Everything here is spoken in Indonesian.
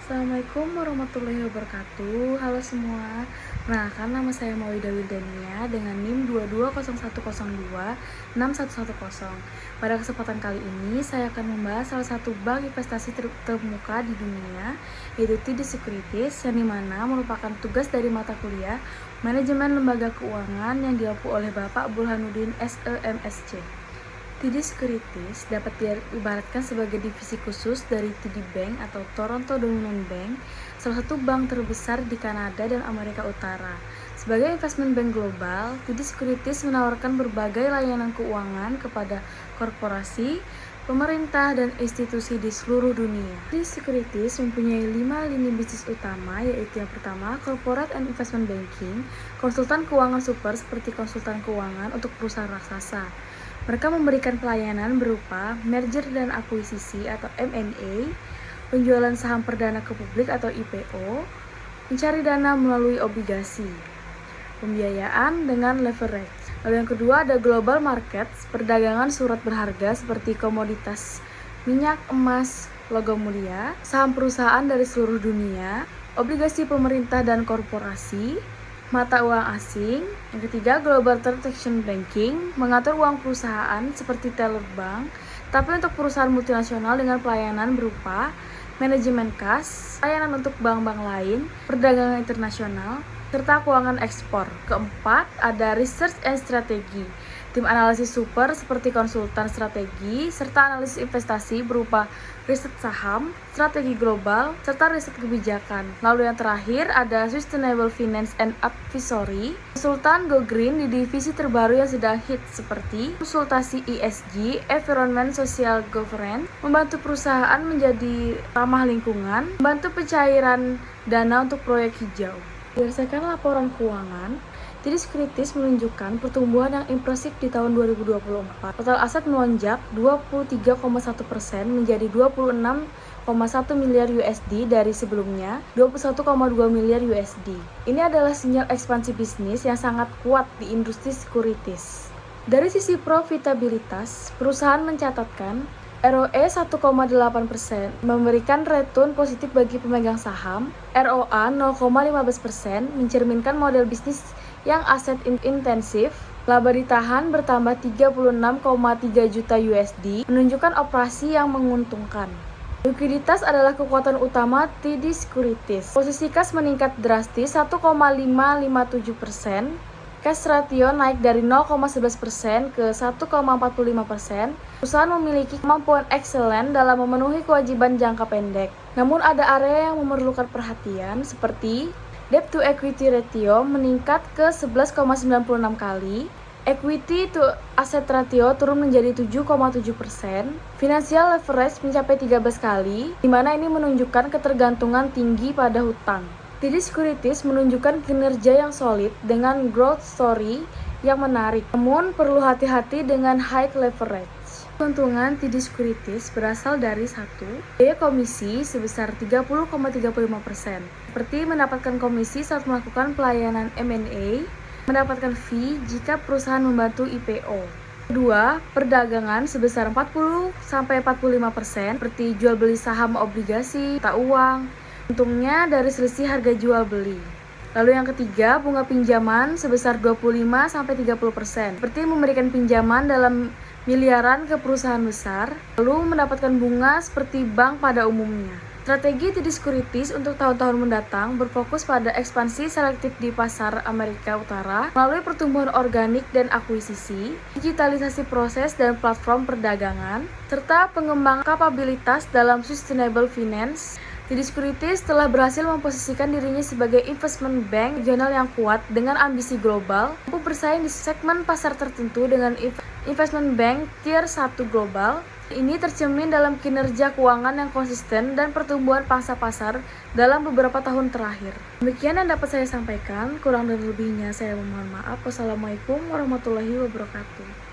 Assalamualaikum warahmatullahi wabarakatuh. Halo semua. Perkenalkan, nama saya Mauida Wildania dengan NIM 2201026110. Pada kesempatan kali ini saya akan membahas salah satu bank investasi terkemuka di dunia, yaitu TD Securities, yang dimana merupakan tugas dari mata kuliah Manajemen Lembaga Keuangan yang diampu oleh Bapak Burhanuddin SEMSC. TD Securities dapat diibaratkan sebagai divisi khusus dari TD Bank atau Toronto Dominion Bank, salah satu bank terbesar di Kanada dan Amerika Utara. Sebagai investment bank global, TD Securities menawarkan berbagai layanan keuangan kepada korporasi, pemerintah, dan institusi di seluruh dunia. TD Securities mempunyai 5 lini bisnis utama, yaitu yang pertama, corporate and investment banking, konsultan keuangan super seperti konsultan keuangan untuk perusahaan raksasa. Mereka memberikan pelayanan berupa merger dan akuisisi atau M&A, penjualan saham perdana ke publik atau IPO, mencari dana melalui obligasi, pembiayaan dengan leverage. Lalu yang kedua ada global markets, perdagangan surat berharga seperti komoditas minyak, emas, logam mulia, saham perusahaan dari seluruh dunia, obligasi pemerintah dan korporasi, mata uang asing. Yang ketiga, global transaction banking, mengatur uang perusahaan seperti teller bank, tapi untuk perusahaan multinasional dengan pelayanan berupa manajemen kas, layanan untuk bank-bank lain, perdagangan internasional, serta keuangan ekspor. Keempat, ada research and strategy, tim analisis super seperti konsultan strategi, serta analisis investasi berupa riset saham, strategi global, serta riset kebijakan. Lalu yang terakhir ada Sustainable Finance and Advisory, konsultan Go Green di divisi terbaru yang sedang hit seperti konsultasi ESG, Environment Social Governance, membantu perusahaan menjadi ramah lingkungan, membantu pencairan dana untuk proyek hijau. Berdasarkan laporan keuangan, TD Securities menunjukkan pertumbuhan yang impresif di tahun 2024. Total aset melonjak 23,1% menjadi 26,1 miliar USD dari sebelumnya 21,2 miliar USD. Ini adalah sinyal ekspansi bisnis yang sangat kuat di industri securities. Dari sisi profitabilitas, perusahaan mencatatkan ROE 1,8%, memberikan return positif bagi pemegang saham. ROA 0,15%, mencerminkan model bisnis yang aset intensif. Laba ditahan bertambah 36,3 juta USD, menunjukkan operasi yang menguntungkan. Likuiditas adalah kekuatan utama TD Securities. Posisi kas meningkat drastis 1,557%. Cash ratio naik dari 0,11% ke 1,45%. Perusahaan memiliki kemampuan ekselen dalam memenuhi kewajiban jangka pendek. Namun ada area yang memerlukan perhatian seperti debt to equity ratio meningkat ke 11,96 kali. Equity to asset ratio turun menjadi 7,7%. Financial leverage mencapai 13 kali, di mana ini menunjukkan ketergantungan tinggi pada hutang. TD Securities menunjukkan kinerja yang solid dengan growth story yang menarik, namun perlu hati-hati dengan high leverage. Keuntungan TD Securities berasal dari 1. Biaya komisi sebesar 30,35%, seperti mendapatkan komisi saat melakukan pelayanan M&A, mendapatkan fee jika perusahaan membantu IPO. 2. Perdagangan sebesar 40-45%, seperti jual beli saham, obligasi, mata uang. Untungnya dari selisih harga jual beli. Lalu yang ketiga, bunga pinjaman sebesar 25-30%, seperti memberikan pinjaman dalam miliaran ke perusahaan besar, lalu mendapatkan bunga seperti bank pada umumnya. Strategi TD Securities untuk tahun-tahun mendatang berfokus pada ekspansi selektif di pasar Amerika Utara melalui pertumbuhan organik dan akuisisi, digitalisasi proses dan platform perdagangan, serta pengembangan kapabilitas dalam sustainable finance. TD Securities telah berhasil memposisikan dirinya sebagai investment bank regional yang kuat dengan ambisi global, mampu bersaing di segmen pasar tertentu dengan investment bank tier 1 global. Ini tercermin dalam kinerja keuangan yang konsisten dan pertumbuhan pangsa pasar dalam beberapa tahun terakhir. Demikian yang dapat saya sampaikan, kurang dan lebihnya saya mohon maaf. Wassalamualaikum warahmatullahi wabarakatuh.